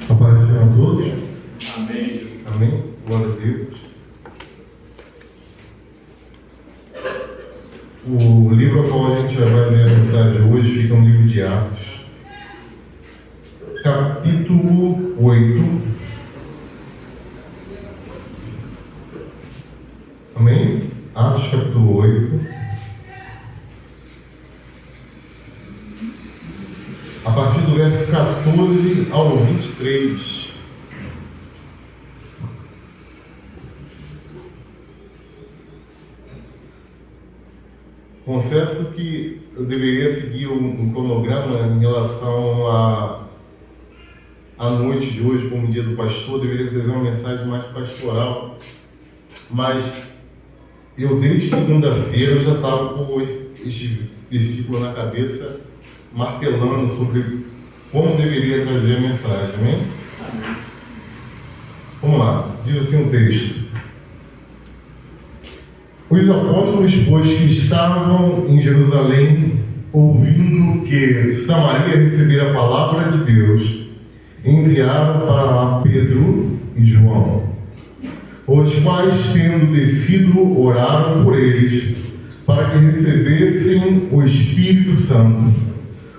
A paz do Senhor a todos. Amém. Amém. Glória a Deus. O livro ao qual a gente vai fazer a mensagem hoje fica no livro de Atos, capítulo 8. Amém? Atos capítulo 8. A partir do verso 14 ao 23. Confesso que eu deveria seguir um cronograma em relação à noite de hoje, como dia do pastor. Eu deveria trazer uma mensagem mais pastoral, mas eu desde segunda-feira eu já estava com este versículo na cabeça, martelando sobre como deveria trazer a mensagem, amém? Vamos lá, diz assim o texto. Os apóstolos, pois, que estavam em Jerusalém, ouvindo que Samaria recebera a palavra de Deus, enviaram para lá Pedro e João, os quais, tendo descido, oraram por eles, para que recebessem o Espírito Santo,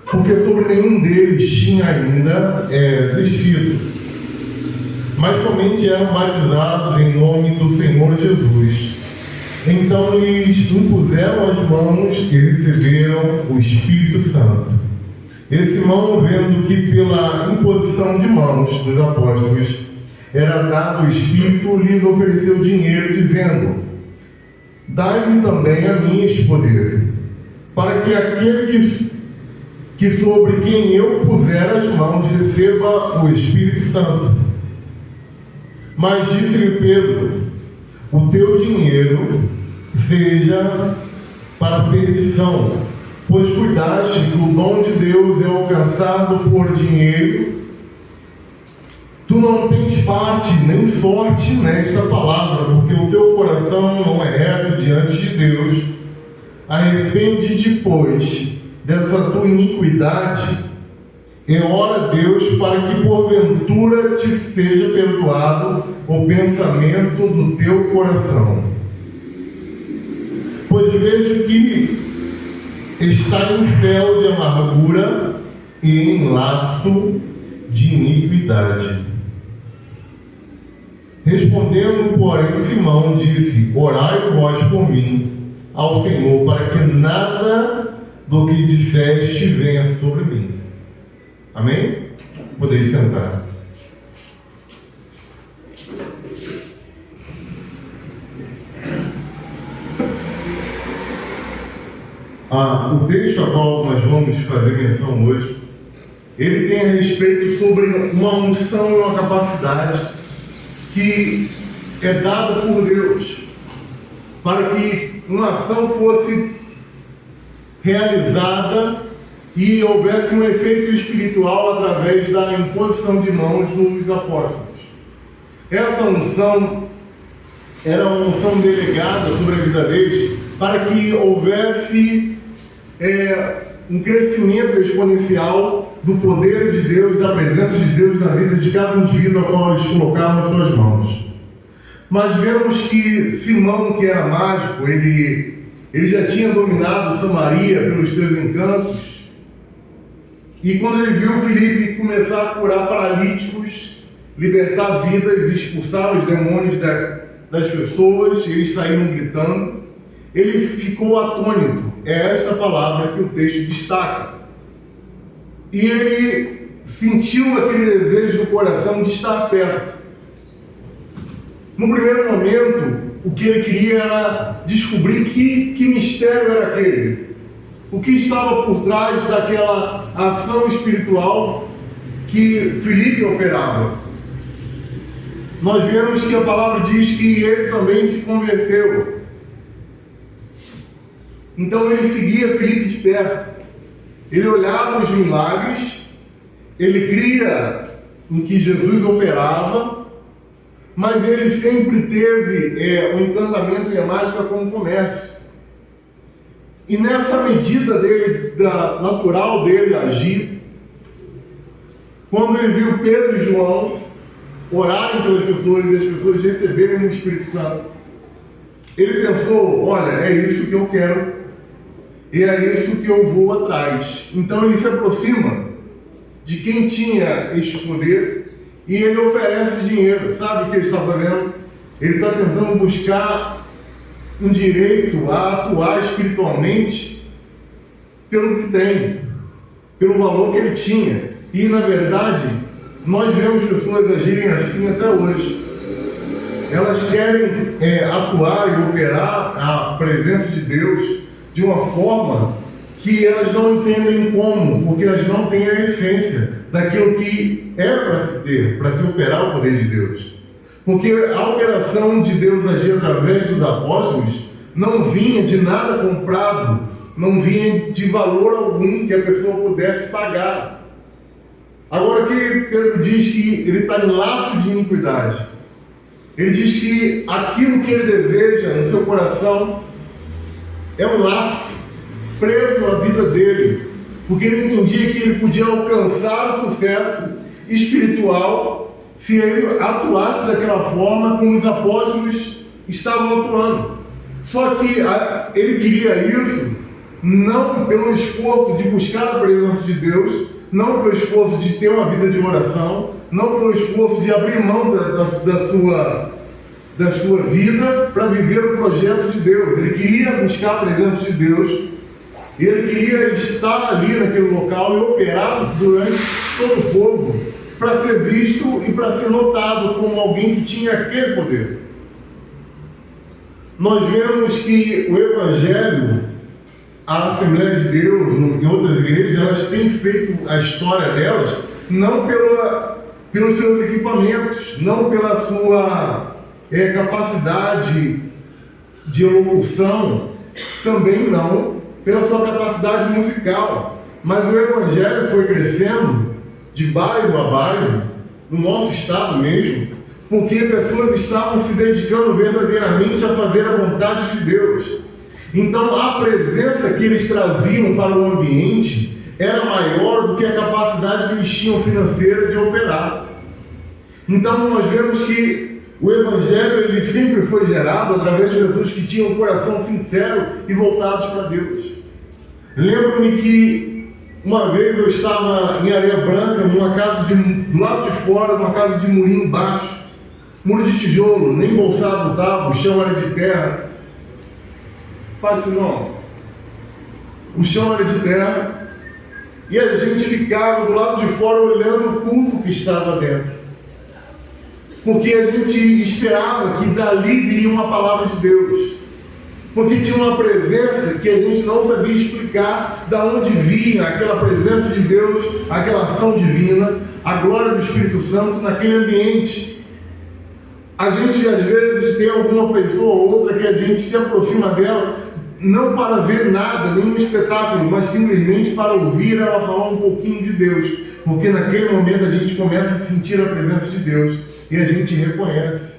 porque sobre nenhum deles tinha ainda descido, mas somente eram batizados em nome do Senhor Jesus. Então lhes impuseram as mãos e receberam o Espírito Santo. E Simão, vendo que pela imposição de mãos dos apóstolos era dado o Espírito, lhes ofereceu dinheiro, dizendo: dai-me também a mim este poder, para que aquele que sobre quem eu puser as mãos receba o Espírito Santo. Mas disse-lhe Pedro: o teu dinheiro seja para perdição, pois cuidaste que o dom de Deus é alcançado por dinheiro. Tu não tens parte nem sorte nesta palavra, porque o teu coração não é reto diante de Deus. Arrepende-te, pois, dessa tua iniquidade, e ora a Deus para que porventura te seja perdoado o pensamento do teu coração. Pois vejo que está em fel de amargura e em laço de iniquidade. Respondendo, porém, Simão disse: orai vós por mim ao Senhor, para que nada do que disseste venha sobre mim. Amém? Podeis sentar. O texto a qual nós vamos fazer menção hoje, ele tem a respeito sobre uma unção e uma capacidade que é dada por Deus para que uma ação fosse realizada e houvesse um efeito espiritual através da imposição de mãos dos apóstolos. Essa unção era uma unção delegada sobre a vida deles para que houvesse um crescimento exponencial do poder de Deus, da presença de Deus na vida de cada indivíduo ao qual eles colocavam as suas mãos. Mas vemos que Simão, que era mágico, ele já tinha dominado Samaria pelos seus encantos. E quando ele viu Filipe começar a curar paralíticos, libertar vidas, expulsar os demônios das pessoas, eles saíram gritando, ele ficou atônito. É esta palavra que o texto destaca. E ele sentiu aquele desejo no coração de estar perto. No primeiro momento, o que ele queria era descobrir que mistério era aquele. O que estava por trás daquela ação espiritual que Filipe operava. Nós vemos que a palavra diz que ele também se converteu. Então ele seguia Filipe de perto. Ele olhava os milagres, ele cria em que Jesus operava, mas ele sempre teve o encantamento e a mágica como comércio. E nessa medida dele, natural dele agir, quando ele viu Pedro e João orarem pelas pessoas e as pessoas receberem o Espírito Santo, ele pensou: olha, é isso que eu quero e é isso que eu vou atrás. Então ele se aproxima de quem tinha este poder e ele oferece dinheiro. Sabe o que ele está fazendo? Ele está tentando buscar um direito a atuar espiritualmente pelo que tem, pelo valor que ele tinha. E na verdade, nós vemos pessoas agirem assim até hoje. Elas querem atuar e operar a presença de Deus de uma forma que elas não entendem como, porque elas não têm a essência daquilo que é para se ter, para se operar o poder de Deus. Porque a operação de Deus agir através dos apóstolos não vinha de nada comprado, não vinha de valor algum que a pessoa pudesse pagar. Agora que Pedro diz que ele está em laço de iniquidade, ele diz que aquilo que ele deseja no seu coração é um laço preso na vida dele, porque ele entendia que ele podia alcançar o sucesso espiritual se ele atuasse daquela forma como os apóstolos estavam atuando. Só que ele queria isso não pelo esforço de buscar a presença de Deus, não pelo esforço de ter uma vida de oração, não pelo esforço de abrir mão da sua vida para viver o projeto de Deus. Ele queria buscar a presença de Deus, ele queria estar ali naquele local e operar durante todo o povo, para ser visto e para ser notado como alguém que tinha aquele poder. Nós vemos que o Evangelho, a Assembleia de Deus, em outras igrejas, elas têm feito a história delas não pelos seus equipamentos, não pela sua capacidade de elocução, também não pela sua capacidade musical, mas o Evangelho foi crescendo de bairro a bairro, no nosso estado mesmo, porque pessoas estavam se dedicando verdadeiramente a fazer a vontade de Deus. Então a presença que eles traziam para o ambiente era maior do que a capacidade que eles tinham financeira de operar. Então nós vemos que o Evangelho ele sempre foi gerado através de pessoas que tinham um coração sincero e voltados para Deus. Lembro-me que uma vez eu estava em Areia Branca, numa casa do lado de fora, numa casa de murinho baixo, muro de tijolo, nem bolsado estava, o chão era de terra. Pai, não. O chão era de terra e a gente ficava do lado de fora olhando o culto que estava dentro, porque a gente esperava que dali viria uma palavra de Deus, porque tinha uma presença que a gente não sabia explicar de onde vinha aquela presença de Deus, aquela ação divina, a glória do Espírito Santo naquele ambiente. A gente às vezes tem alguma pessoa ou outra que a gente se aproxima dela não para ver nada, nenhum espetáculo, mas simplesmente para ouvir ela falar um pouquinho de Deus, porque naquele momento a gente começa a sentir a presença de Deus e a gente reconhece.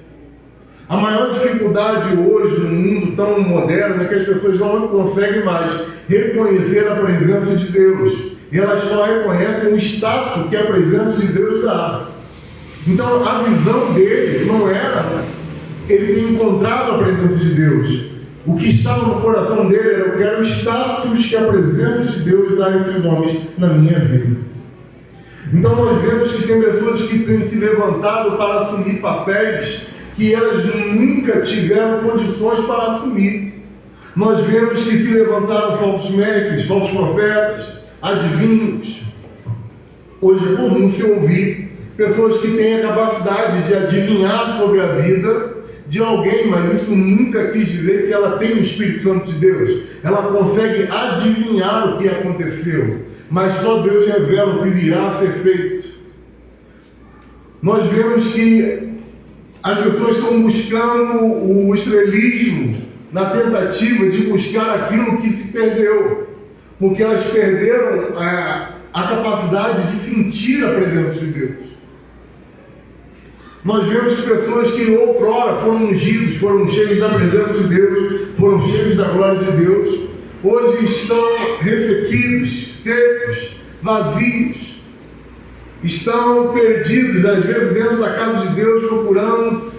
A maior dificuldade hoje no mundo tão moderno é que as pessoas não conseguem mais reconhecer a presença de Deus, e elas só reconhecem o status que a presença de Deus dá. Então a visão dele não era ele ter encontrado a presença de Deus. O que estava no coração dele era: eu quero o status que a presença de Deus dá a esses homens na minha vida. Então nós vemos que tem pessoas que têm se levantado para assumir papéis que elas nunca tiveram condições para assumir. Nós vemos que se levantaram falsos mestres, falsos profetas, adivinhos. Hoje é comum se ouvir pessoas que têm a capacidade de adivinhar sobre a vida de alguém, mas isso nunca quis dizer que ela tem o Espírito Santo de Deus. Ela consegue adivinhar o que aconteceu, mas só Deus revela o que virá a ser feito. Nós vemos que as pessoas estão buscando o estrelismo na tentativa de buscar aquilo que se perdeu, porque elas perderam a capacidade de sentir a presença de Deus. Nós vemos pessoas que outrora foram ungidos, foram cheios da presença de Deus, foram cheios da glória de Deus, hoje estão ressequidos, secos, vazios. estão perdidos, às vezes dentro da casa de Deus, procurando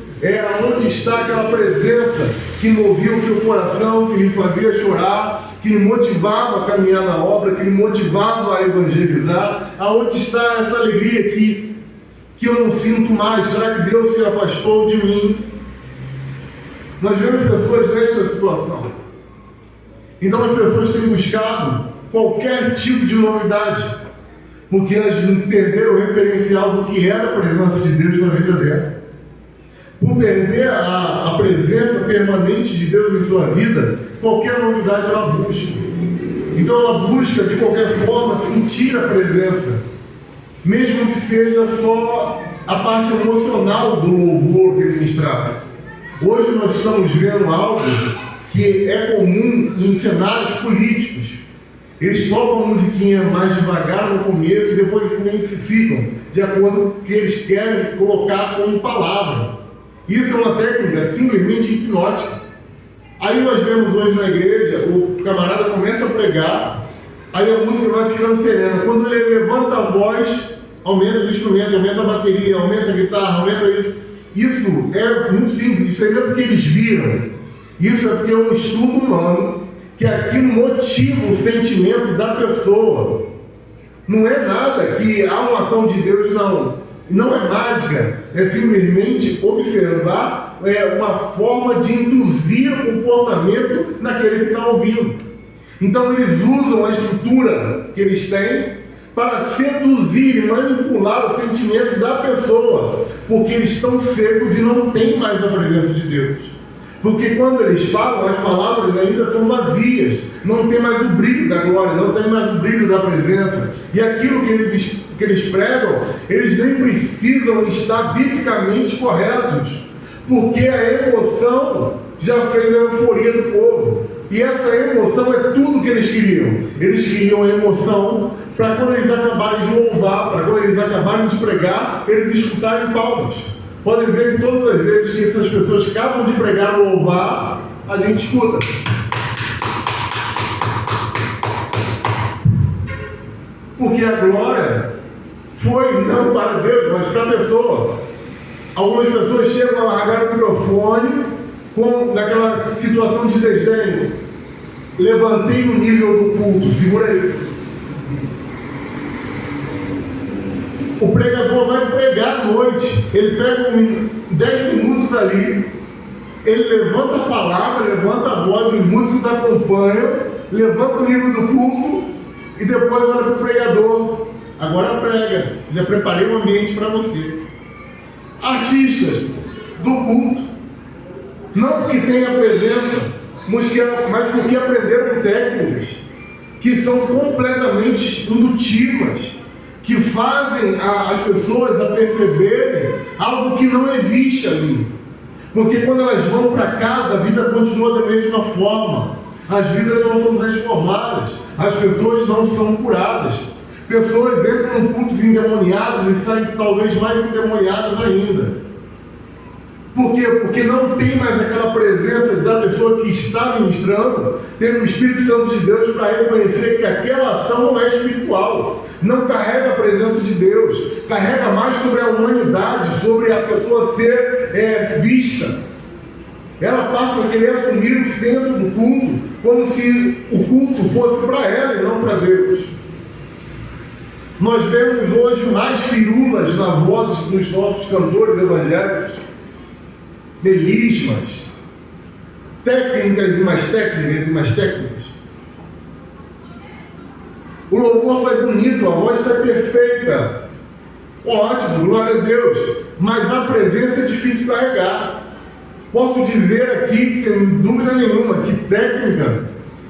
onde está aquela presença que movia o seu coração, que lhe fazia chorar, que lhe motivava a caminhar na obra, que lhe motivava a evangelizar. Aonde está essa alegria que eu não sinto mais? Será que Deus se afastou de mim? Nós vemos pessoas nesta situação. Então as pessoas têm buscado qualquer tipo de novidade, porque elas perderam o referencial do que era a presença de Deus na vida dela. Por perder a presença permanente de Deus em sua vida, qualquer novidade ela busca. Então ela busca de qualquer forma sentir a presença, mesmo que seja só a parte emocional do louvor que ele ministrava. Hoje nós estamos vendo algo que é comum em cenários políticos. Eles tocam a musiquinha mais devagar no começo e depois intensificam de acordo com o que eles querem colocar como palavra. Isso é uma técnica simplesmente hipnótica. Aí nós vemos hoje na igreja, o camarada começa a pregar, aí a música vai ficando serena. Quando ele levanta a voz, aumenta o instrumento, aumenta a bateria, aumenta a guitarra, aumenta isso. Isso é muito simples, isso aí não é porque eles viram. Isso é porque é um estudo humano, que aquilo motiva o sentimento da pessoa. Não é nada que há uma ação de Deus, não. Não é mágica, é simplesmente observar uma forma de induzir o comportamento naquele que está ouvindo. Então eles usam a estrutura que eles têm para seduzir e manipular o sentimento da pessoa, porque eles estão secos e não têm mais a presença de Deus. Porque quando eles falam, as palavras ainda são vazias, não tem mais o brilho da glória, não tem mais o brilho da presença. E aquilo que eles pregam, eles nem precisam estar biblicamente corretos, porque a emoção já fez a euforia do povo. E essa emoção é tudo que eles queriam. Eles queriam a emoção para quando eles acabarem de louvar, para quando eles acabarem de pregar, eles escutarem palmas. Podem ver que todas as vezes que essas pessoas acabam de pregar ou louvar, a gente escuta. Porque a glória foi não para Deus, mas para a pessoa. Algumas pessoas chegam a largar o microfone naquela situação de desdém. Levantei no nível do culto, segura aí. O pregador vai pregar à noite, ele pega 10 minutos ali, ele levanta a palavra, levanta a voz, os músicos acompanham, levanta o nível do culto e depois olha para o pregador. Agora prega, já preparei um ambiente para você. Artistas do culto, não porque tem a presença, mas porque aprenderam técnicas que são completamente indutivas, que fazem as pessoas a perceberem algo que não existe ali. Porque quando elas vão para casa, a vida continua da mesma forma. As vidas não são transformadas, as pessoas não são curadas. Pessoas entram num culto endemoniadas e saem talvez mais endemoniadas ainda. Por quê? Porque não tem mais aquela presença da pessoa que está ministrando, tendo o Espírito Santo de Deus para reconhecer que aquela ação não é espiritual, não carrega a presença de Deus, carrega mais sobre a humanidade, sobre a pessoa ser vista. Ela passa a querer assumir o centro do culto, como se o culto fosse para ela e não para Deus. Nós vemos hoje mais firulas na voz dos nossos cantores evangélicos, melismas, técnicas e mais técnicas e mais técnicas. O louvor foi bonito, a voz foi perfeita, ótimo, glória a Deus, mas a presença é difícil carregar. Posso dizer aqui, sem dúvida nenhuma, que técnica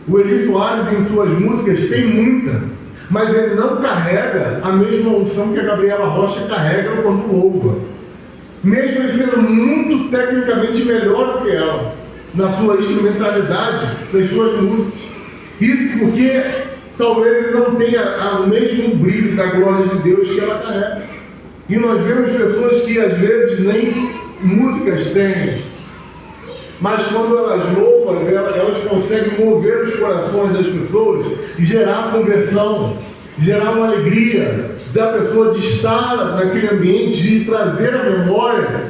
o Eli Soares em suas músicas tem muita, mas ele não carrega a mesma unção que a Gabriela Rocha carrega quando louva. Mesmo ele sendo muito tecnicamente melhor do que ela, na sua instrumentalidade das suas músicas. Isso porque talvez ele não tenha o mesmo brilho da glória de Deus que ela carrega. E nós vemos pessoas que às vezes nem músicas têm, mas quando elas louvam, elas conseguem mover os corações das pessoas e gerar conversão. gerar uma alegria da pessoa de estar naquele ambiente, de trazer a memória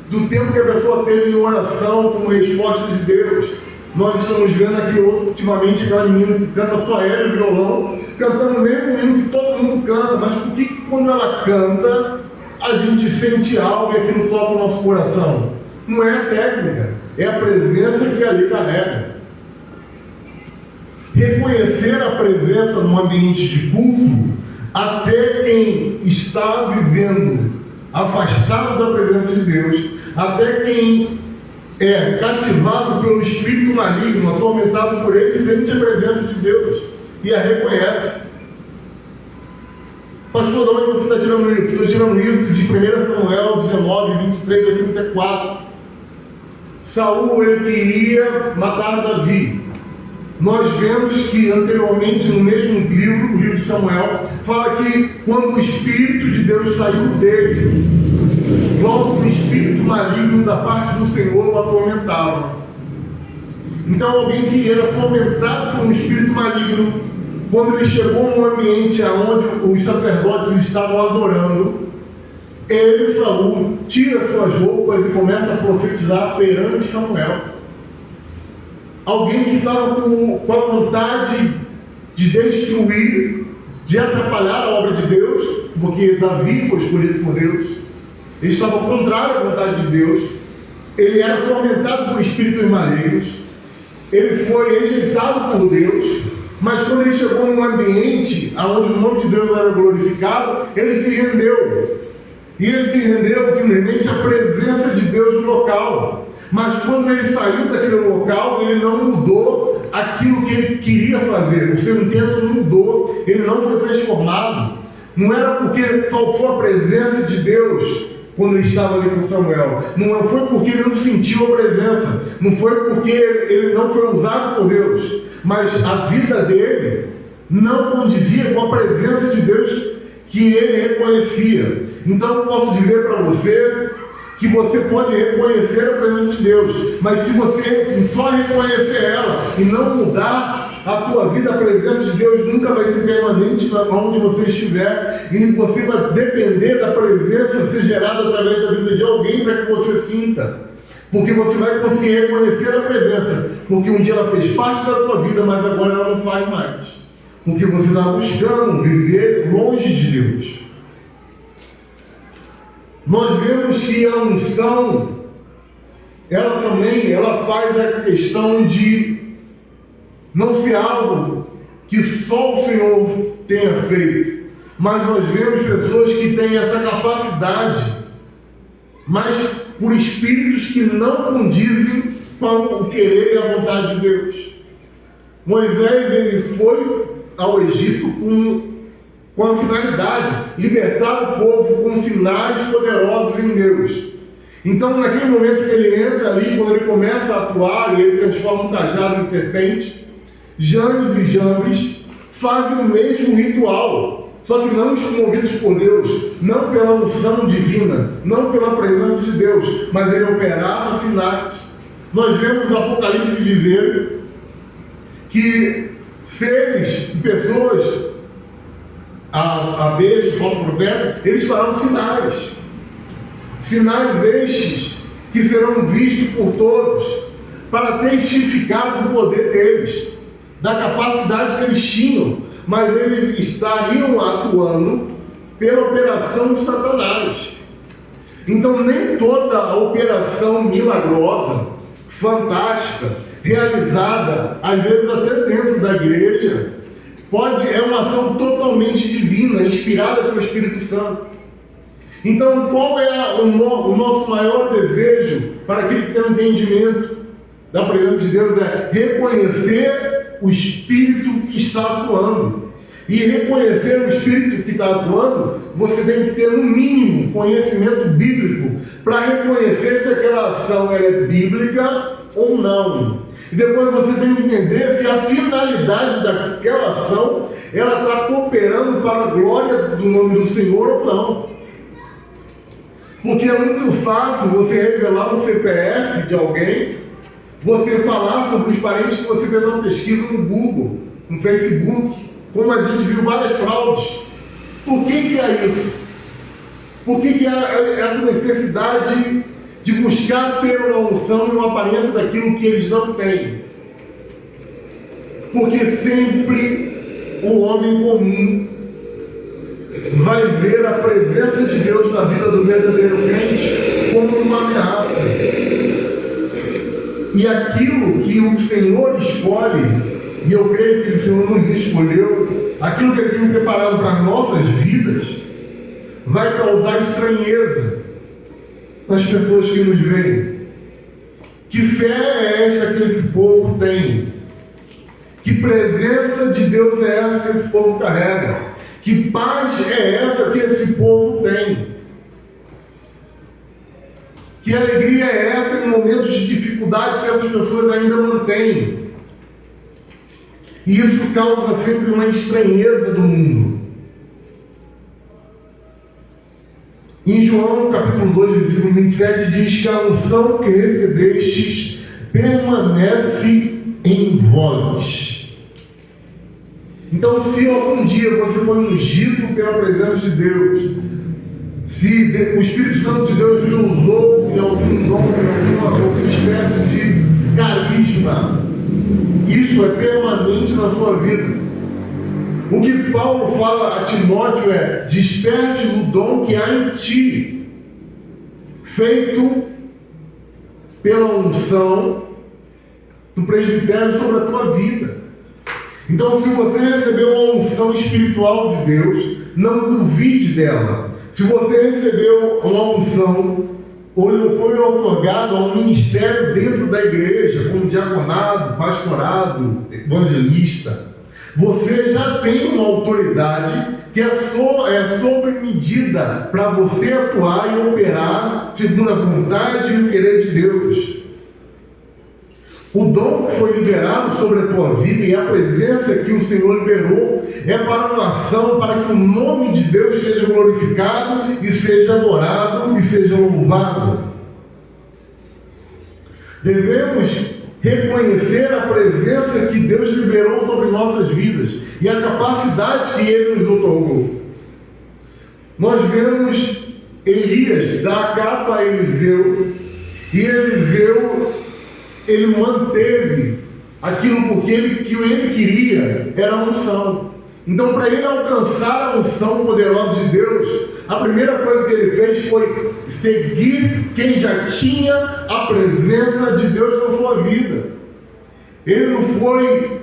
do tempo que a pessoa teve em oração como resposta de Deus. Nós estamos vendo aqui ultimamente aquela menina que canta só ela e violão, cantando o mesmo hino que todo mundo canta, mas por que quando ela canta, a gente sente algo e aquilo toca o nosso coração? Não é a técnica, é a presença que ali carrega. Reconhecer a presença num ambiente de culto, até quem está vivendo afastado da presença de Deus, até quem é cativado pelo espírito maligno, atormentado por ele, sente a presença de Deus e a reconhece. Pastor, de onde você está tirando isso? Estou tirando isso de 1 Samuel 19, 23 a 34. Saul, ele queria matar Davi. Nós vemos que anteriormente no mesmo livro, o livro de Samuel, fala que quando o Espírito de Deus saiu dele, logo o espírito maligno da parte do Senhor o atormentava. Então alguém que era atormentado por um espírito maligno, quando ele chegou num ambiente onde os sacerdotes estavam adorando, ele, Saul, tira suas roupas e começa a profetizar perante Samuel. Alguém que estava com a vontade de destruir, de atrapalhar a obra de Deus, porque Davi foi escolhido por Deus, ele estava contrário à vontade de Deus, ele era atormentado por espíritos malignos, ele foi rejeitado por Deus, mas quando ele chegou num ambiente onde o nome de Deus era glorificado, ele se rendeu. E ele se rendeu simplesmente à presença de Deus no local. Mas quando ele saiu daquele local, ele não mudou aquilo que ele queria fazer. O seu intento não mudou, ele não foi transformado. Não era porque faltou a presença de Deus quando ele estava ali com Samuel. Não foi porque ele não sentiu a presença. Não foi porque ele não foi usado por Deus. Mas a vida dele não condizia com a presença de Deus que ele reconhecia. Então eu posso dizer para você que você pode reconhecer a presença de Deus, mas se você só reconhecer ela e não mudar a tua vida, a presença de Deus nunca vai ser permanente onde você estiver, e você vai depender da presença ser gerada através da vida de alguém para que você sinta, porque você vai conseguir reconhecer a presença, porque um dia ela fez parte da tua vida, mas agora ela não faz mais, porque você está buscando viver longe de Deus. Nós vemos que a unção, ela faz a questão de não ser algo que só o Senhor tenha feito, mas nós vemos pessoas que têm essa capacidade, mas por espíritos que não condizem com o querer e a vontade de Deus. Moisés, ele foi ao Egito com a finalidade de libertar o povo com sinais poderosos em Deus. Então, naquele momento que ele entra ali, quando ele começa a atuar e ele transforma um cajado em serpente, Janes e Jambres fazem o mesmo ritual, só que não movidos por Deus, não pela unção divina, não pela presença de Deus, mas ele operava sinais. Nós vemos o Apocalipse dizer que seres, pessoas, a besta, falso profeta, eles farão sinais estes que serão vistos por todos, para testificar do poder deles, da capacidade que eles tinham, mas eles estariam atuando pela operação de Satanás. Então nem toda a operação milagrosa, fantástica, realizada, às vezes até dentro da igreja, é uma ação totalmente divina, inspirada pelo Espírito Santo. Então, qual é o nosso maior desejo para aquele que tem um entendimento da presença de Deus? É reconhecer o Espírito que está atuando. E reconhecer o Espírito que está atuando, você tem que ter, no mínimo, conhecimento bíblico para reconhecer se aquela ação é bíblica ou não. E depois você tem que entender se a finalidade daquela ação ela está cooperando para a glória do nome do Senhor ou não. Porque é muito fácil você revelar um CPF de alguém, você falar sobre os parentes que você fez uma pesquisa no Google, no Facebook, como a gente viu várias fraudes. Por que há isso? Por que há essa necessidade de buscar ter uma unção e uma aparência daquilo que eles não têm? Porque sempre o homem comum vai ver a presença de Deus na vida do verdadeiro crente como uma ameaça. E aquilo que o Senhor escolhe, e eu creio que o Senhor nos escolheu, aquilo que Ele tem preparado para as nossas vidas, vai causar estranheza nas pessoas que nos veem. Que fé é esta que esse povo tem? Que presença de Deus é essa que esse povo carrega? Que paz é essa que esse povo tem? Que alegria é essa em momentos de dificuldade que essas pessoas ainda mantêm? E isso causa sempre uma estranheza do mundo. Em João capítulo 2, versículo 27, diz que a unção que recebestes permanece em vós. Então, se algum dia você foi ungido pela presença de Deus, se o Espírito Santo de Deus lhe usou em algum dom, em alguma espécie de carisma, isso é permanente na sua vida. O que Paulo fala a Timóteo é: desperte o dom que há em ti, feito pela unção do presbitério sobre a tua vida. Então, se você recebeu uma unção espiritual de Deus, não duvide dela. Se você recebeu uma unção ou foi otorgado a um ministério dentro da igreja, como diaconado, pastorado, evangelista, você já tem uma autoridade que é sobre medida para você atuar e operar segundo a vontade e o querer de Deus. O dom que foi liberado sobre a tua vida e a presença que o Senhor liberou é para uma ação, para que o nome de Deus seja glorificado e seja adorado e seja louvado. Devemos reconhecer a presença que Deus liberou sobre nossas vidas e a capacidade que Ele nos otorgou. Nós vemos Elias dar a capa a Eliseu, e Eliseu, ele manteve aquilo porque que ele queria era a unção. Então, para ele alcançar a unção poderosa de Deus, a primeira coisa que ele fez foi seguir quem já tinha a presença de Deus na sua vida. Ele não foi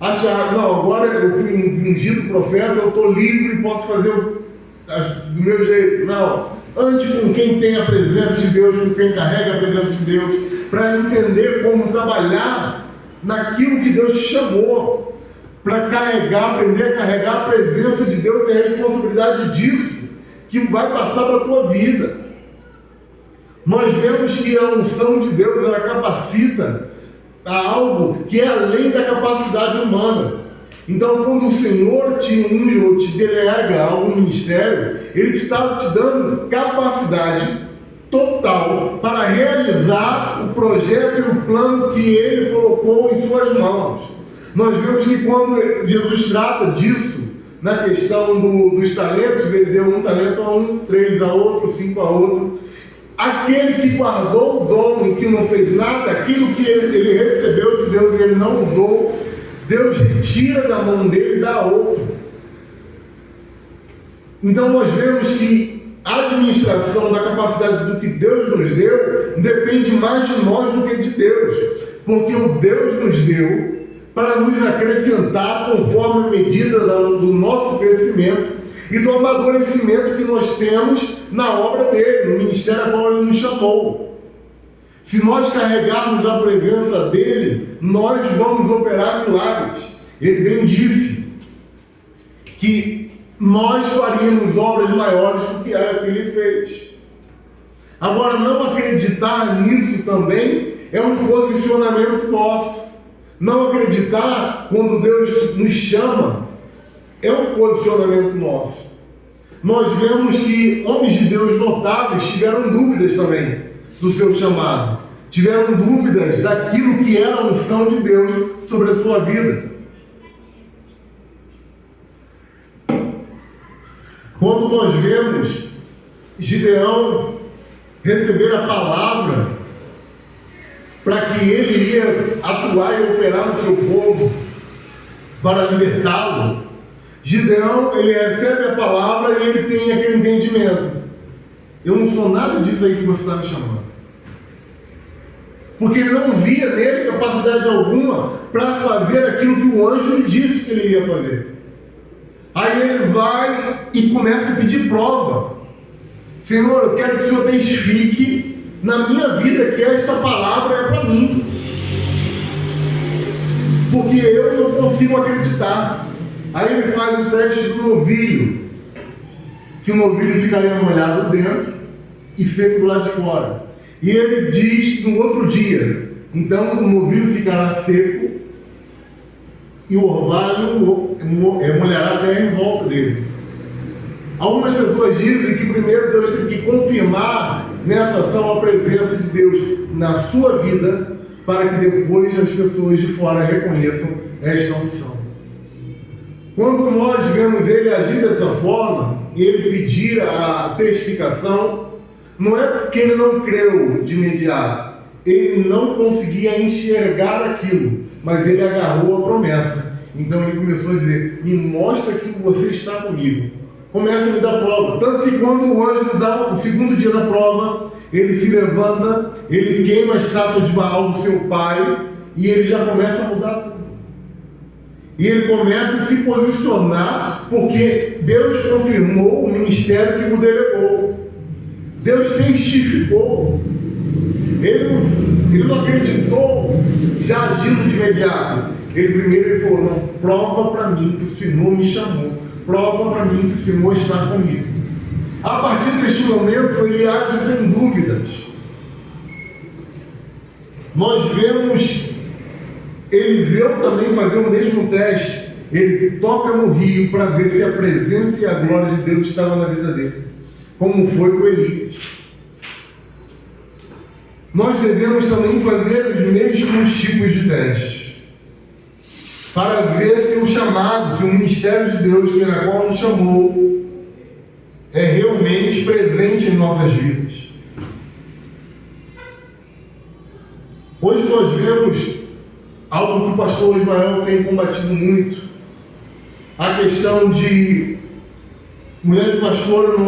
achar, não, agora eu fui ungido profeta, eu estou livre e posso fazer do meu jeito. Não, ande com quem tem a presença de Deus, com quem carrega a presença de Deus, para entender como trabalhar naquilo que Deus te chamou, para aprender a carregar a presença de Deus e a responsabilidade disso, que vai passar para a tua vida. Nós vemos que a unção de Deus, ela capacita a algo que é além da capacidade humana. Então, quando o Senhor te unge ou te delega algum ministério, Ele está te dando capacidade total para realizar o projeto e o plano que Ele colocou em suas mãos. Nós vemos que quando Jesus trata disso, na questão dos talentos, Ele deu um talento a um, 3 a outro, 5 a outro. Aquele que guardou o dom e que não fez nada, aquilo que ele recebeu de Deus e ele não usou, Deus retira da mão dele e dá a outro. Então nós vemos que a administração da capacidade do que Deus nos deu depende mais de nós do que de Deus, porque o Deus nos deu para nos acrescentar conforme a medida do nosso crescimento e do amadurecimento que nós temos na obra dele, no ministério a qual ele nos chamou. Se nós carregarmos a presença dele, nós vamos operar milagres. Ele bem disse que nós faríamos obras maiores do que a que ele fez. Agora, não acreditar nisso também é um posicionamento nosso. Não acreditar quando Deus nos chama é um posicionamento nosso. Nós vemos que homens de Deus notáveis tiveram dúvidas também do seu chamado. Tiveram dúvidas daquilo que era a unção de Deus sobre a sua vida. Quando nós vemos Gideão receber a palavra para que ele iria atuar e operar no seu povo para libertá-lo, Gideão, ele recebe a palavra e ele tem aquele entendimento: eu não sou nada disso aí que você está me chamando. Porque ele não via nele capacidade alguma para fazer aquilo que o anjo lhe disse que ele iria fazer. Aí ele vai e começa a pedir prova. Senhor, eu quero que o Senhor testifique na minha vida que esta palavra é para mim. Porque eu não consigo acreditar. Aí ele faz o teste do novilho, que o novilho ficaria molhado dentro e seco do lado de fora. E ele diz no outro dia: então o novilho ficará seco e o orvalho molhará a terra em volta dele. Algumas pessoas dizem que primeiro Deus tem que confirmar nessa ação a presença de Deus na sua vida, para que depois as pessoas de fora reconheçam esta unção. Quando nós vemos ele agir dessa forma, ele pedir a testificação, não é porque ele não creu de imediato, ele não conseguia enxergar aquilo, mas ele agarrou a promessa. Então ele começou a dizer: me mostra que você está comigo. Começa a me dar prova. Tanto que quando o anjo dá o segundo dia da prova, ele se levanta, ele queima a estátua de Baal do seu pai, e ele já começa a mudar tudo. E ele começa a se posicionar, porque Deus confirmou o ministério que o delegou. Deus testificou. Ele não acreditou já agindo de imediato. Ele falou: não, prova para mim que o Senhor me chamou. Prova para mim que o Senhor está comigo. A partir deste momento, ele age sem dúvidas. Nós vemos Eliseu também fazer o mesmo teste. Ele toca no rio para ver se a presença e a glória de Deus estavam na vida dele, como foi com Elias. Nós devemos também fazer os mesmos tipos de testes, para ver se o chamado, se o ministério de Deus, na qual nos chamou, é realmente presente em nossas vidas. Hoje nós vemos algo que o pastor Ismael tem combatido muito: a questão de mulher de pastora não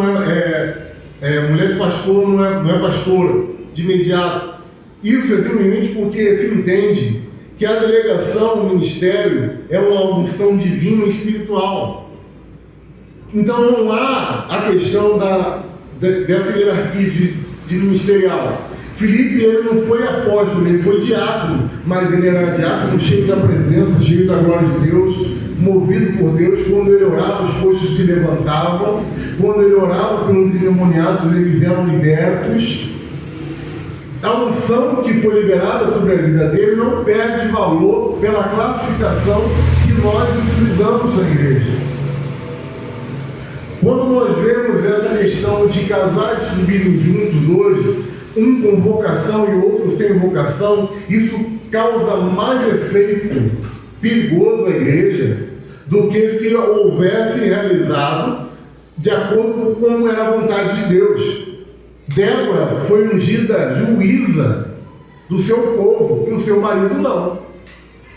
mulher de pastor não é pastora de imediato. Isso é simplesmente porque se entende que a delegação, o ministério, é uma unção divina e espiritual. Então não há a questão dessa hierarquia de ministerial. Filipe, ele não foi apóstolo, ele foi diácono, mas ele era diácono cheio da presença, cheio da glória de Deus, movido por Deus. Quando ele orava, os postos se levantavam. Quando ele orava pelos endemoniados, eles eram libertos. A unção que foi liberada sobre a vida dele não perde valor pela classificação que nós utilizamos na igreja. Quando nós vemos essa questão de casais subirem juntos hoje, um com vocação e outro sem vocação, isso causa mais efeito perigoso à igreja do que se houvesse realizado de acordo com como era a vontade de Deus. Débora foi ungida juíza do seu povo e o seu marido não.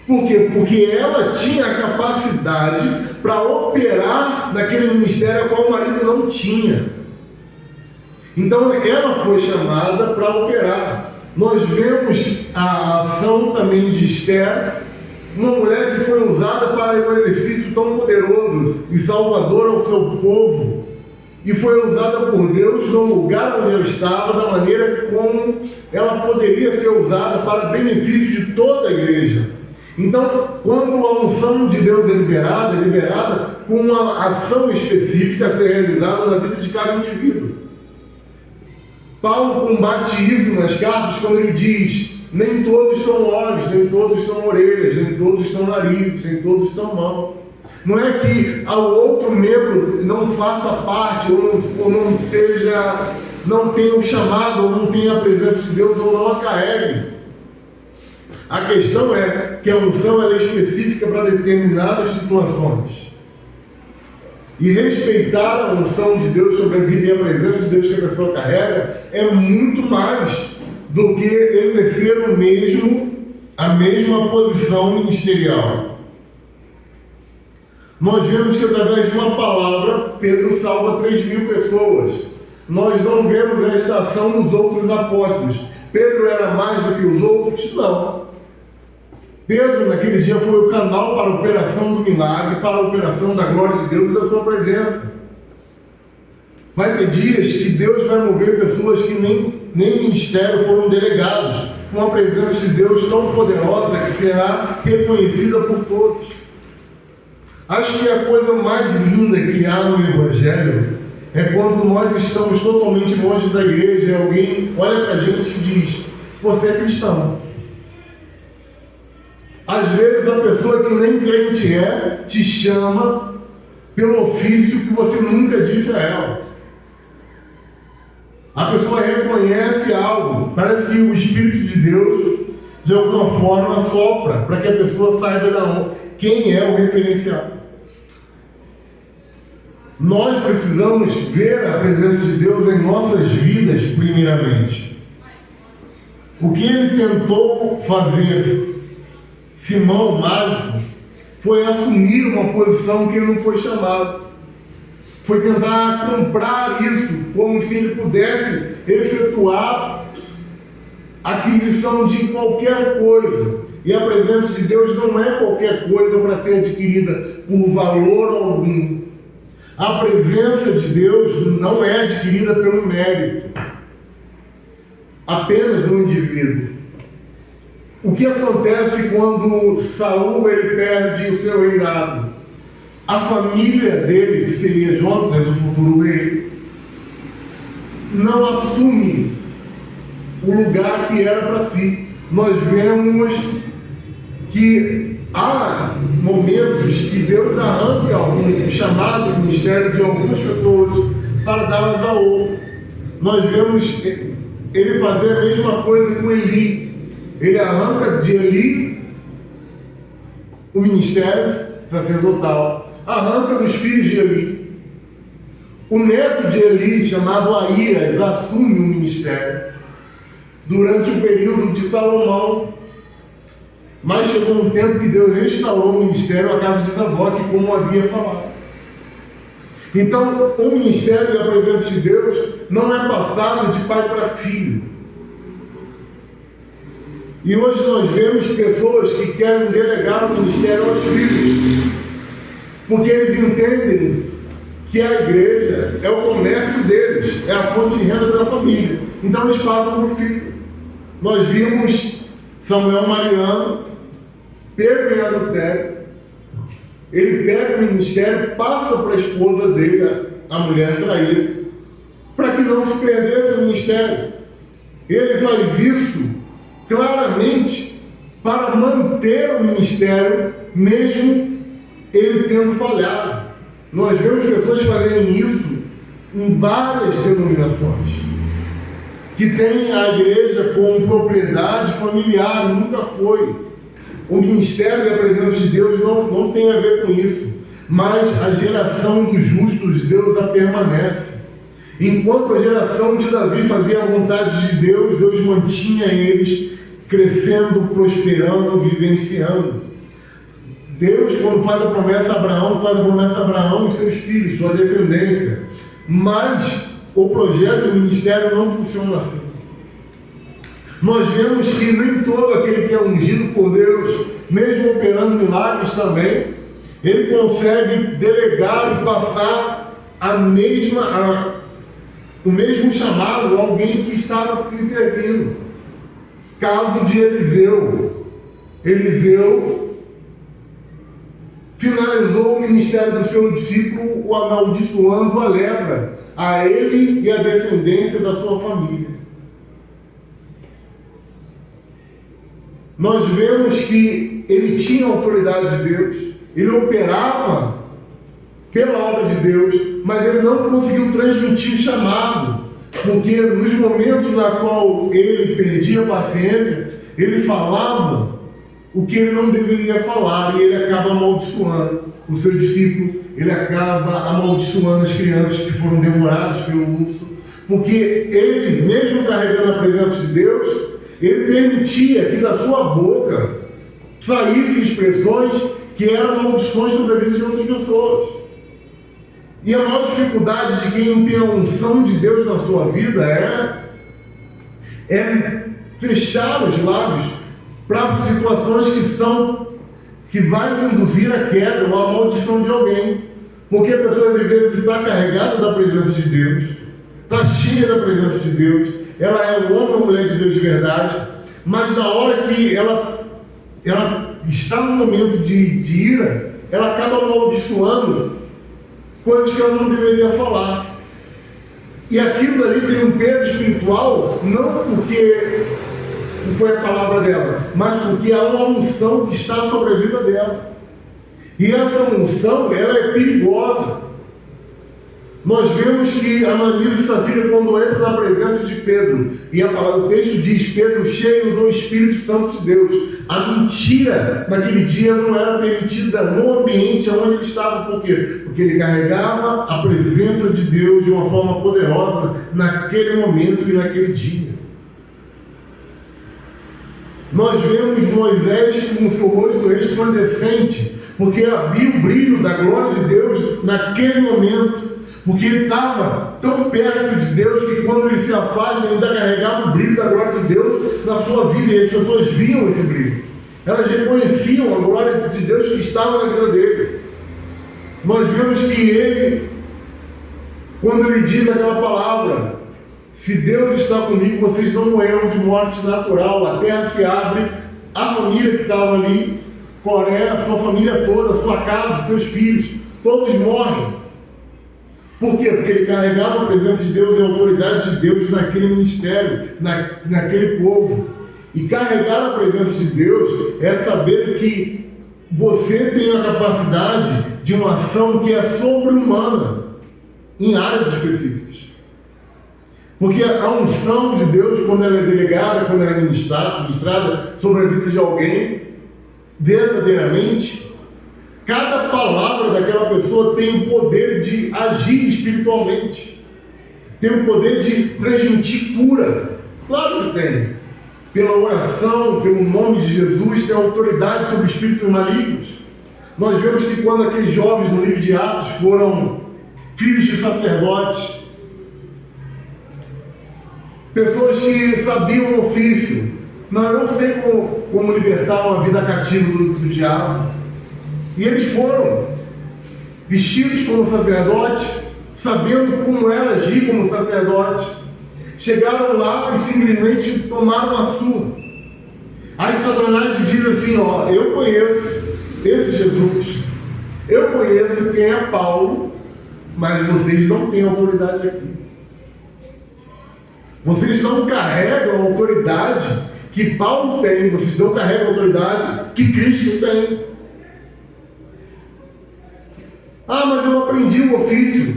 Por quê? Porque ela tinha a capacidade para operar naquele ministério a qual o marido não tinha. Então ela foi chamada para operar. Nós vemos a ação também de Esther, uma mulher que foi usada para um exercício tão poderoso e salvador ao seu povo, e foi usada por Deus no lugar onde ela estava, da maneira como ela poderia ser usada para benefício de toda a igreja. Então, quando a unção de Deus é liberada com uma ação específica a ser realizada na vida de cada indivíduo. Paulo combate isso nas cartas quando ele diz: nem todos são olhos, nem todos são orelhas, nem todos são narizes, nem todos são mãos. Não é que ao outro membro não faça parte, ou não tenha o chamado, ou não tenha a presença de Deus, ou não a carregue. A questão é que a unção é específica para determinadas situações. E respeitar a unção de Deus sobre a vida e a presença de Deus que a pessoa carrega é muito mais do que exercer a mesma posição ministerial. Nós vemos que através de uma palavra, Pedro salva 3.000 pessoas. Nós não vemos esta ação nos outros apóstolos. Pedro era mais do que os outros? Não. Pedro, naquele dia, foi o canal para a operação do milagre, para a operação da glória de Deus e da sua presença. Vai ter dias que Deus vai mover pessoas que nem ministério foram delegados, com a presença de Deus tão poderosa que será reconhecida por todos. Acho que a coisa mais linda que há no Evangelho é quando nós estamos totalmente longe da igreja e alguém olha para a gente e diz: você é cristão. Às vezes a pessoa que nem crente te chama pelo ofício que você nunca disse a ela. A pessoa reconhece algo, parece que o Espírito de Deus de alguma forma sopra para que a pessoa saiba quem é o referencial. Nós precisamos ver a presença de Deus em nossas vidas primeiramente. O que ele tentou fazer, Simão mágico, foi assumir uma posição que ele não foi chamado. Foi tentar comprar isso, como se ele pudesse efetuar a aquisição de qualquer coisa. E a presença de Deus não é qualquer coisa para ser adquirida por valor algum. A presença de Deus não é adquirida pelo mérito, apenas no indivíduo. O que acontece quando Saul ele perde o seu reinado? A família dele, que seria Jonatas, o futuro rei, não assume o lugar que era para si. Nós vemos que há momentos que Deus arranca um chamado ministério de algumas pessoas para dar-las a outro. Nós vemos ele fazer a mesma coisa com Eli. Ele arranca de Eli o ministério sacerdotal, arranca dos filhos de Eli. O neto de Eli, chamado Aías, assume o ministério durante o período de Salomão. Mas chegou um tempo que Deus restaurou o ministério à casa de Zadok, como havia falado. Então, o ministério da presença de Deus não é passado de pai para filho. E hoje nós vemos pessoas que querem delegar o ministério aos filhos, porque eles entendem que a igreja é o comércio deles, é a fonte de renda da família. Então eles passam para o filho. Nós vimos Samuel Mariano pego em adultério. Ele pega o ministério, passa para a esposa dele, a mulher traída, para que não se perdesse o ministério. Ele faz isso claramente para manter o ministério, mesmo ele tendo falhado. Nós vemos pessoas fazerem isso em várias denominações, que tem a igreja como propriedade familiar, e nunca foi. O ministério da presença de Deus não tem a ver com isso, mas a geração dos justos, Deus a permanece. Enquanto a geração de Davi fazia a vontade de Deus, Deus mantinha eles crescendo, prosperando, vivenciando. Deus, quando faz a promessa a Abraão, faz a promessa a Abraão e seus filhos, sua descendência. Mas o projeto do ministério não funciona assim. Nós vemos que nem todo aquele que é ungido por Deus, mesmo operando milagres também, ele consegue delegar e passar o mesmo chamado a alguém que estava lhe servindo. Caso de Eliseu. Eliseu finalizou o ministério do seu discípulo, o amaldiçoando a lepra, a ele e a descendência da sua família. Nós vemos que ele tinha a autoridade de Deus, ele operava pela obra de Deus, mas ele não conseguiu transmitir o chamado, porque nos momentos na qual ele perdia a paciência, ele falava o que ele não deveria falar, e ele acaba amaldiçoando o seu discípulo ele acaba amaldiçoando as crianças que foram devoradas pelo urso, porque ele, mesmo carregando a presença de Deus, ele permitia que da sua boca saíssem expressões que eram maldições sobre a vida de outras pessoas. E a maior dificuldade de quem tem a unção de Deus na sua vida é fechar os lábios para situações que vai induzir a queda ou a maldição de alguém. Porque a pessoa às vezes está carregada da presença de Deus, está cheia da presença de Deus, ela é um homem ou mulher de Deus de verdade, mas na hora que ela está no momento de ira, ela acaba amaldiçoando coisas que ela não deveria falar. E aquilo ali tem um peso espiritual, não porque não foi a palavra dela, mas porque há uma unção que está sobre a vida dela. E essa unção, ela é perigosa. Nós vemos que Ananias e Safira, quando entra na presença de Pedro, e o texto diz, Pedro cheio do Espírito Santo de Deus, a mentira naquele dia não era permitida no ambiente onde ele estava. Por quê? Porque ele carregava a presença de Deus de uma forma poderosa naquele momento e naquele dia. Nós vemos Moisés com o seu rosto resplandecente, porque havia o brilho da glória de Deus naquele momento, porque ele estava tão perto de Deus que quando ele se afasta ainda carregava o brilho da glória de Deus na sua vida, e as pessoas viam esse brilho, elas reconheciam a glória de Deus que estava na vida dele. Nós vemos que ele, quando ele diz aquela palavra, se Deus está comigo, vocês não morreram de morte natural, a terra se abre, a família que estava ali, Coré, a sua família toda, a sua casa, seus filhos, todos morrem. Por quê? Porque ele carregava a presença de Deus e a autoridade de Deus naquele ministério, naquele povo. E carregar a presença de Deus é saber que você tem a capacidade de uma ação que é sobre-humana em áreas específicas. Porque a unção de Deus, quando ela é delegada, quando ela é ministrada sobre a vida de alguém, verdadeiramente, cada palavra daquela pessoa tem o poder de agir espiritualmente, tem o poder de transmitir cura. Claro que tem. Pela oração, pelo nome de Jesus, tem autoridade sobre espíritos malignos. Nós vemos que quando aqueles jovens no livro de Atos foram filhos de sacerdotes, pessoas que sabiam o ofício, não, eu não sei como libertar uma vida cativa do diabo. E eles foram vestidos como sacerdote, sabendo como era agir como sacerdote. Chegaram lá e simplesmente tomaram a surra. Aí Satanás diz assim, ó, eu conheço esse Jesus, eu conheço quem é Paulo, mas vocês não têm autoridade aqui. Vocês não carregam a autoridade que Paulo tem, vocês não carregam a autoridade que Cristo tem. Ah, mas eu aprendi o ofício.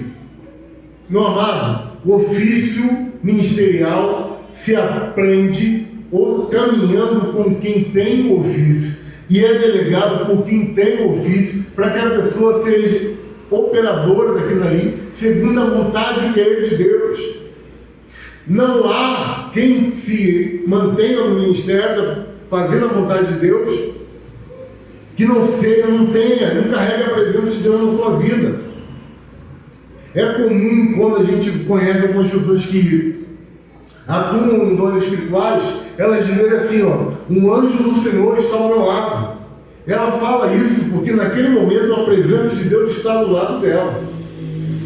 Meu amado, o ofício ministerial se aprende ou caminhando com quem tem o ofício, e é delegado por quem tem o ofício, para que a pessoa seja operadora daquilo ali, segundo a vontade e o querer de Deus. Não há quem se mantenha no ministério fazendo a vontade de Deus que não carregue a presença de Deus na sua vida. É comum, quando a gente conhece algumas pessoas que atuam em dons espirituais, elas dizerem assim, ó, um anjo do Senhor está ao meu lado. Ela fala isso porque naquele momento a presença de Deus está do lado dela.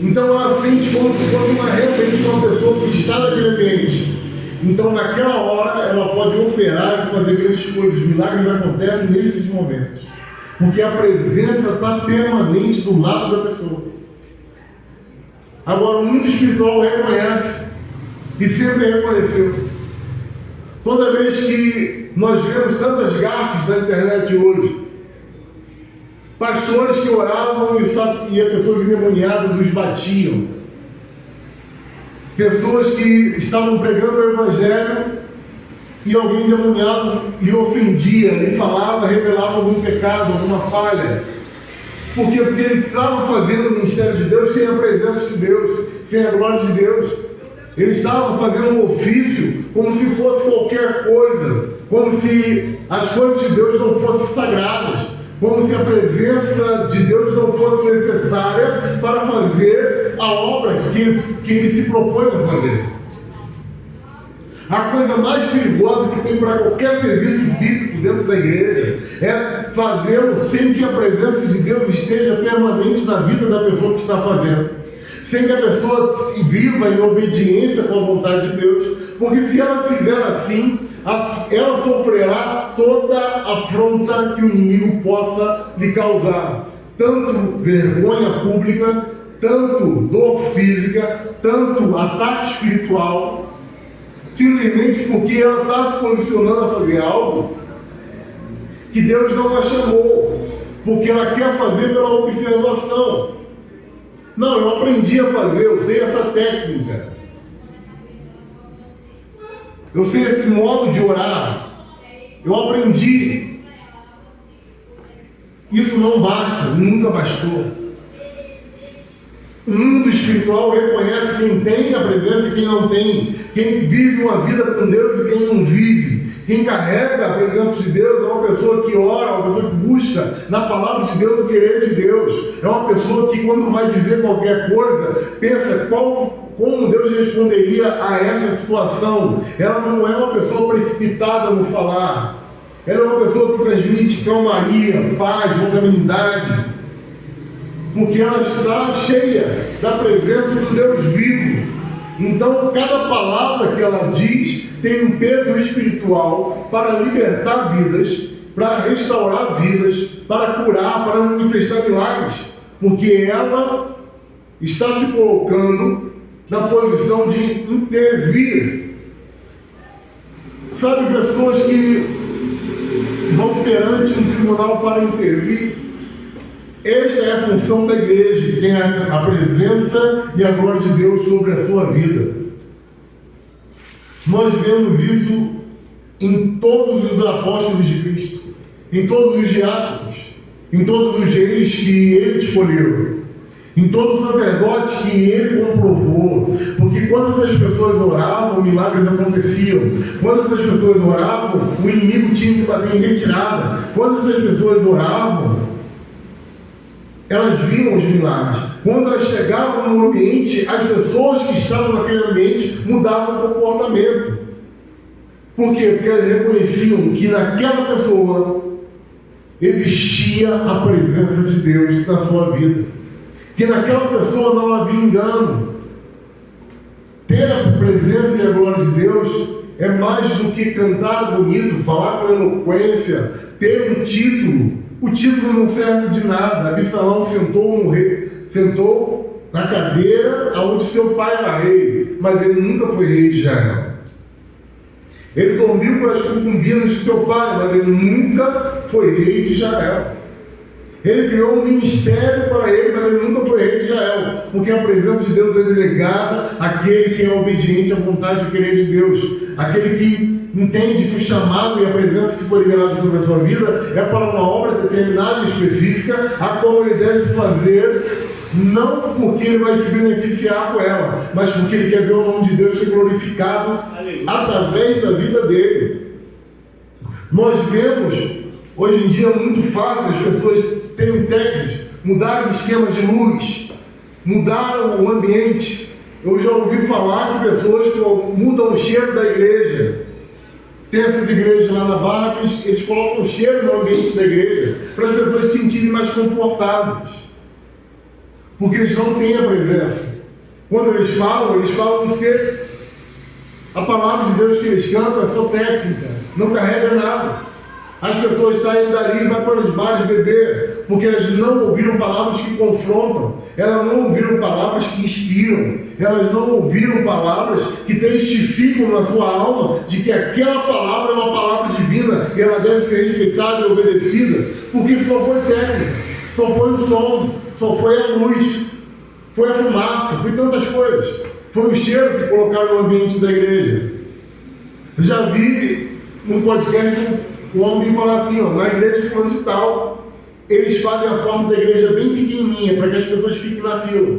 Então ela sente como se fosse realmente uma pessoa que está naquele ambiente. Então naquela hora ela pode operar e fazer grandes coisas. Os milagres acontecem nesses momentos, porque a presença está permanente do lado da pessoa. Agora o mundo espiritual reconhece, e sempre reconheceu. Toda vez que nós vemos tantas gafes na internet hoje, pastores que oravam e as pessoas endemoniadas os batiam, pessoas que estavam pregando o Evangelho e alguém endemoniado lhe ofendia, lhe falava, revelava algum pecado, alguma falha. Por quê? Porque ele estava fazendo o ministério de Deus sem a presença de Deus, sem a glória de Deus. Ele estava fazendo um ofício como se fosse qualquer coisa, como se as coisas de Deus não fossem sagradas, como se a presença de Deus não fosse necessária para fazer a obra que ele se propõe a fazer. A coisa mais perigosa que tem para qualquer serviço bíblico dentro da igreja é fazê-lo sem que a presença de Deus esteja permanente na vida da pessoa que está fazendo, sem que a pessoa viva em obediência com a vontade de Deus, porque se ela fizer assim, ela sofrerá toda a afronta que o inimigo possa lhe causar, tanto vergonha pública, tanto dor física, tanto ataque espiritual, simplesmente porque ela está se posicionando a fazer algo que Deus não a chamou, porque ela quer fazer pela observação. Não, eu aprendi a fazer, eu sei essa técnica, eu sei esse modo de orar, eu aprendi. Isso não basta, nunca bastou. O mundo espiritual reconhece quem tem a presença e quem não tem, quem vive uma vida com Deus e quem não vive. Quem carrega a presença de Deus é uma pessoa que ora, uma pessoa que busca na palavra de Deus o querer de Deus. É uma pessoa que, quando vai dizer qualquer coisa, pensa como Deus responderia a essa situação. Ela não é uma pessoa precipitada no falar. Ela é uma pessoa que transmite calmaria, paz, longanimidade, porque ela está cheia da presença do Deus vivo. Então, cada palavra que ela diz tem um peso espiritual para libertar vidas, para restaurar vidas, para curar, para manifestar milagres, porque ela está se colocando na posição de intervir. Sabe, pessoas que vão perante um tribunal para intervir? Esta é a função da igreja, que tem a presença e a glória de Deus sobre a sua vida. Nós vemos isso em todos os apóstolos de Cristo, em todos os diáconos, em todos os reis que ele escolheu, em todos os sacerdotes que ele comprovou, porque quando essas pessoas oravam, milagres aconteciam. Quando essas pessoas oravam, o inimigo tinha que bater em retirada. Quando essas pessoas oravam, elas viam os milagres. Quando elas chegavam no ambiente, as pessoas que estavam naquele ambiente mudavam o comportamento. Por quê? Porque elas reconheciam que naquela pessoa existia a presença de Deus na sua vida, que naquela pessoa não havia engano. Ter a presença e a glória de Deus é mais do que cantar bonito, falar com eloquência, ter um título. O título não serve de nada. Absalão sentou na cadeira onde seu pai era rei, mas ele nunca foi rei de Israel. Ele dormiu com as concubinas de seu pai, mas ele nunca foi rei de Israel. Ele criou um ministério para ele, mas ele nunca foi rei de Israel, porque a presença de Deus é delegada àquele que é obediente à vontade e querer de Deus, aquele que entende que o chamado e a presença que foi liberada sobre a sua vida é para uma obra determinada e específica, a qual ele deve fazer, não porque ele vai se beneficiar com ela, mas porque ele quer ver o nome de Deus ser glorificado através da vida dele. Nós vemos hoje em dia muito fácil as pessoas terem técnicas, mudarem esquemas de luz, mudaram o ambiente. Eu já ouvi falar de pessoas que mudam o cheiro da igreja. Tem essas igrejas lá na Barra que eles colocam cheiro no ambiente da igreja para as pessoas se sentirem mais confortáveis, porque eles não têm a presença. Quando eles falam ser a palavra de Deus que eles cantam, é só técnica, não carrega nada. As pessoas saem dali e vão para os bares beber, porque elas não ouviram palavras que confrontam, elas não ouviram palavras que inspiram, elas não ouviram palavras que testificam na sua alma de que aquela palavra é uma palavra divina e ela deve ser respeitada e obedecida, porque só foi técnica, só foi o som, só foi a luz, foi a fumaça, foi tantas coisas, foi o cheiro que colocaram no ambiente da igreja. Eu já vi num podcast um homem falar assim, na igreja fulano de tal, eles fazem a porta da igreja bem pequenininha, para que as pessoas fiquem na fila.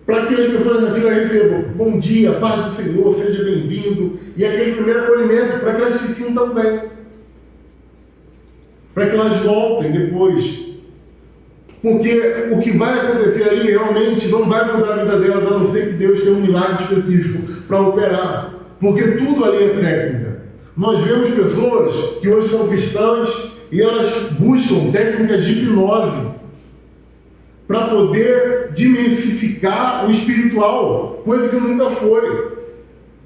Para que as pessoas na fila recebam bom dia, paz do Senhor, seja bem-vindo, e aquele primeiro acolhimento, para que elas se sintam bem. Para que elas voltem depois. Porque o que vai acontecer ali realmente não vai mudar a vida delas, a não ser que Deus tenha um milagre específico para operar. Porque tudo ali é técnica. Nós vemos pessoas que hoje são cristãs e elas buscam técnicas de hipnose para poder dimensificar o espiritual, coisa que nunca foi.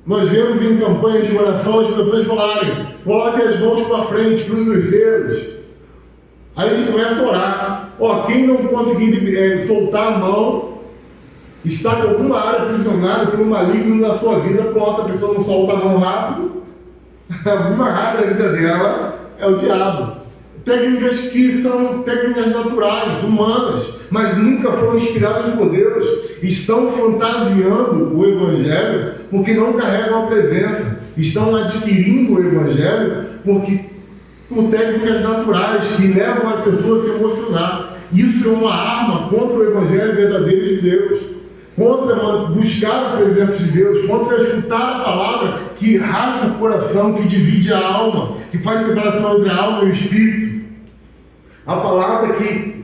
Nós vemos em campanhas de oração as pessoas falarem: coloquem as mãos para frente, cruze os dedos. Aí a gente começa a orar. Quem não conseguir soltar a mão está com alguma área aprisionada pelo maligno na sua vida. Pronto, a pessoa não solta a mão rápido. Alguma área da vida dela é o diabo. Técnicas que são técnicas naturais, humanas, mas nunca foram inspiradas por Deus. Estão fantasiando o Evangelho porque não carregam a presença. Estão adquirindo o Evangelho por técnicas naturais que levam a pessoa a se emocionar. Isso é uma arma contra o Evangelho verdadeiro de Deus, contra buscar a presença de Deus, contra escutar a palavra que rasga o coração, que divide a alma, que faz separação entre a alma e o espírito. A palavra que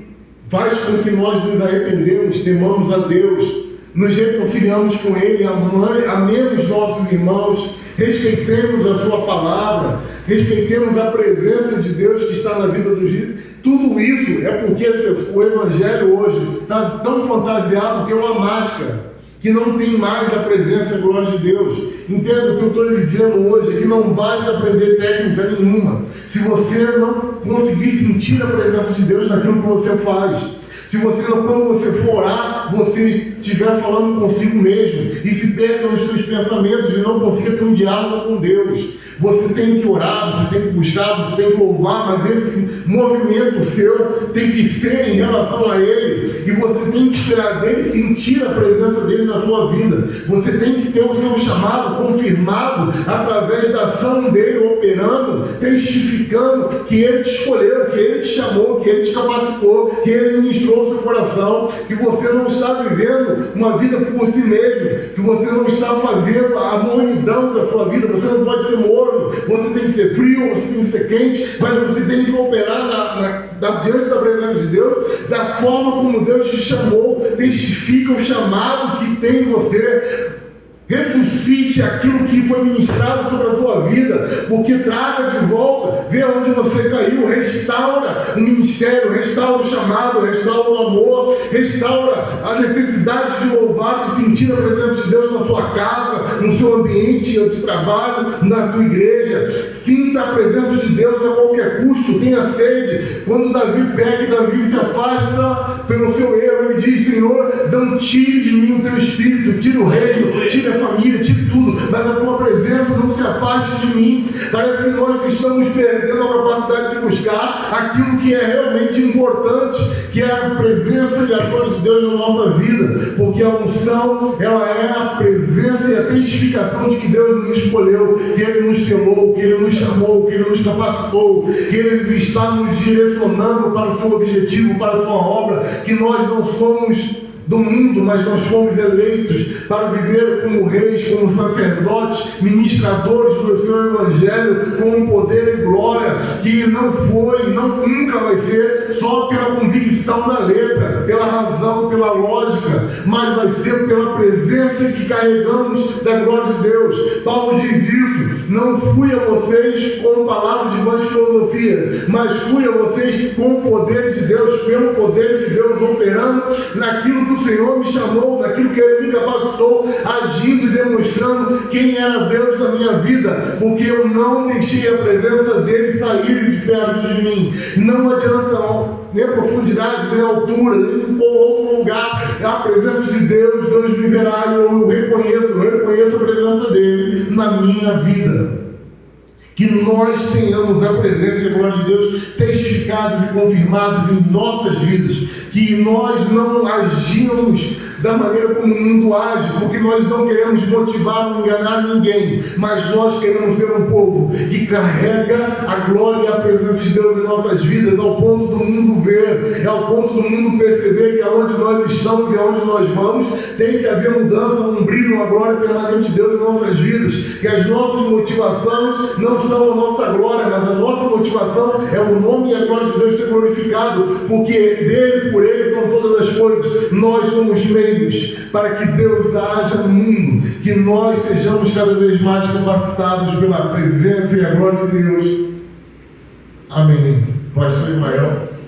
faz com que nós nos arrependemos, temamos a Deus, nos reconciliamos com Ele, amemos nossos irmãos, respeitemos a sua palavra, respeitemos a presença de Deus que está na vida dos filhos. Tudo isso é porque o Evangelho hoje está tão fantasiado que é uma máscara, que não tem mais a presença e a glória de Deus. Entenda o que eu estou lhe dizendo hoje, é que não basta aprender técnica nenhuma, se você não conseguir sentir a presença de Deus naquilo que você faz. Se você não, quando você for orar, você estiver falando consigo mesmo e se perca nos seus pensamentos e não consiga ter um diálogo com Deus. Você tem que orar, você tem que buscar, você tem que louvar, mas esse movimento seu tem que ser em relação a Ele, e você tem que esperar dele, sentir a presença dele na sua vida. Você tem que ter o seu chamado confirmado através da ação dele operando, testificando que ele te escolheu, que ele te chamou, que ele te capacitou, que ele ministrou o seu coração, que você não está vivendo uma vida por si mesmo, que você não está fazendo a mornidão da sua vida. Você não pode ser morno, você tem que ser frio, você tem que ser quente, mas você tem que operar diante da presença de Deus, da forma como Deus te chamou. Testifica o chamado que tem em você. Ressuscite aquilo que foi ministrado sobre a tua vida, porque traga de volta, vê onde você caiu, restaura o ministério, restaura o chamado, restaura o amor, restaura a necessidade de louvar, de sentir a presença de Deus na sua casa, no seu ambiente de trabalho, na tua igreja. Sinta a presença de Deus a qualquer custo, tenha sede. Quando Davi pega e Davi se afasta pelo seu erro, ele diz: Senhor, não tire de mim o teu espírito, tire o reino, tire a família, tire tudo, mas a tua presença não se afaste de mim. Parece que nós estamos perdendo a capacidade de buscar aquilo que é realmente importante, que é a presença e a glória de Deus na nossa vida, porque a unção, ela é a presença e a testificação de que Deus nos escolheu, que Ele nos chamou, que Ele nos chamou, que Ele nos capacitou, que Ele está nos direcionando para o seu objetivo, para a sua obra, que nós não somos do mundo, mas nós fomos eleitos para viver como reis, como sacerdotes, ministradores do seu Evangelho, com poder e glória, que não foi, nunca vai ser só pela convicção da letra, pela razão, pela lógica, mas vai ser pela presença que carregamos da glória de Deus. Paulo diz isso: não fui a vocês com palavras de vã filosofia, mas fui a vocês com o poder de Deus, pelo poder de Deus operando naquilo que o Senhor me chamou, naquilo que Ele me capacitou, agindo e demonstrando quem era Deus na minha vida, porque eu não deixei a presença dele sair de perto de mim. Não adianta nem a profundidade, nem a altura, nem por outro lugar, a presença de Deus, Deus me verá, e eu reconheço a presença dele na minha vida. Que nós tenhamos a presença e a glória de Deus testificadas e confirmadas em nossas vidas, que nós não agimos da maneira como o mundo age, porque nós não queremos motivar ou enganar ninguém, mas nós queremos ser um povo que carrega a glória e a presença de Deus em nossas vidas, ao ponto do mundo ver, ao ponto do mundo perceber que aonde nós estamos e aonde nós vamos, tem que haver mudança, um brilho, uma glória permanente de Deus em nossas vidas, que as nossas motivações não são a nossa glória, mas a nossa motivação é o nome e a glória de Deus ser glorificado, porque dele, por ele são todas as coisas. Nós somos meios para que Deus haja no mundo, que nós sejamos cada vez mais capacitados pela presença e a glória de Deus. Amém. Pastor Ismael.